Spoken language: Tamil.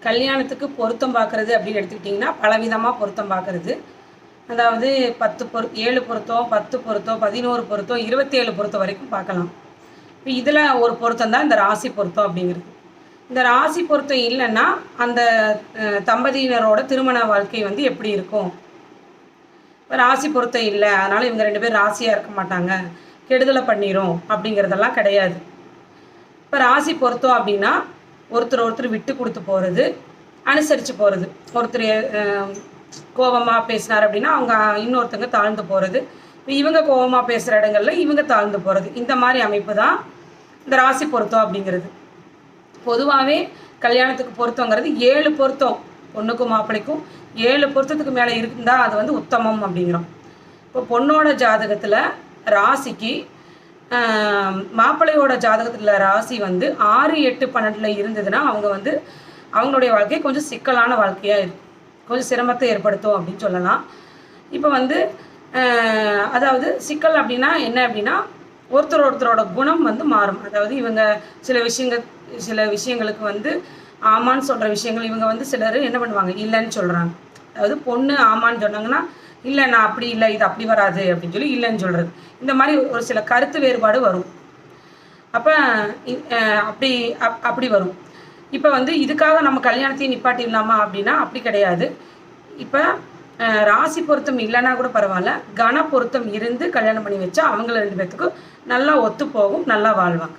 கல்யாணத்துக்கு பொருத்தம் பார்க்குறது அப்படின்னு எடுத்துக்கிட்டிங்கன்னா பலவிதமாக பொருத்தம் பார்க்குறது. அதாவது 7 பொருத்தம், 10 பொருத்தம், 11 பொருத்தம், 27 பொருத்தம் வரைக்கும் பார்க்கலாம். இப்போ இதில் ஒரு பொருத்தம் தான் இந்த ராசி பொருத்தம் அப்படிங்கிறது. இந்த ராசி பொருத்தம் இல்லைன்னா அந்த தம்பதியினரோட திருமண வாழ்க்கை வந்து எப்படி இருக்கும்? இப்போ ராசி பொருத்தம் இல்லை, அதனால் இவங்க 2 பேர் ராசியாக இருக்க மாட்டாங்க, கெடுதலை பண்ணிடும் அப்படிங்கிறதெல்லாம் கிடையாது. இப்போ ராசி பொருத்தம் அப்படின்னா ஒருத்தர் விட்டு கொடுத்து போகிறது, அனுசரித்து போகிறது. ஒருத்தர் கோபமாக பேசினார் அப்படின்னா அவங்க இன்னொருத்தங்க தாழ்ந்து போகிறது, இவங்க கோபமாக பேசுகிற இடங்கள்ல இவங்க தாழ்ந்து போகிறது. இந்த மாதிரி அமைப்பு தான் இந்த ராசி பொருத்தம் அப்படிங்கிறது. பொதுவாகவே கல்யாணத்துக்கு பொருத்தங்கிறது 7 பொருத்தம், பொண்ணுக்கும் மாப்பிள்ளைக்கும் 7 பொருத்தத்துக்கு மேலே இருந்தால் அது வந்து உத்தமம் அப்படிங்கிறோம். இப்போ பொண்ணோட ஜாதகத்தில் ராசிக்கு மாப்பிள்ளையோட ஜாதகத்தில் ராசி வந்து 6, 8, 12 இருந்ததுன்னா அவங்க வந்து அவங்களுடைய வாழ்க்கை கொஞ்சம் சிக்கலான வாழ்க்கையாக இருக்கும், கொஞ்சம் சிரமத்தை ஏற்படுத்தும் அப்படின்னு சொல்லலாம். இப்போ வந்து அதாவது சிக்கல் அப்படின்னா என்ன அப்படின்னா ஒருத்தரோட குணம் வந்து மாறும். அதாவது இவங்க சில விஷயங்களுக்கு வந்து ஆமான்னு சொல்கிற விஷயங்கள் இவங்க வந்து சிலர் என்ன பண்ணுவாங்க, இல்லைன்னு சொல்கிறாங்க. அதாவது பொண்ணு ஆமான்னு சொன்னாங்கன்னா இல்லை நான் அப்படி இல்லை, இது அப்படி வராது அப்படின்னு சொல்லி இல்லைன்னு சொல்கிறது. இந்த மாதிரி ஒரு சில கருத்து வேறுபாடு வரும். அப்போ அப்படி வரும். இப்போ வந்து இதுக்காக நம்ம கல்யாணத்தையும் நிப்பாட்டிடலாமா அப்படின்னா அப்படி கிடையாது. இப்போ ராசி பொருத்தம் இல்லைன்னா கூட பரவாயில்ல, கன பொருத்தம் இருந்து கல்யாணம் பண்ணி வச்சா அவங்கள 2 பேர்த்துக்கும் நல்லா ஒத்து போகும், நல்லா வாழ்வாங்க.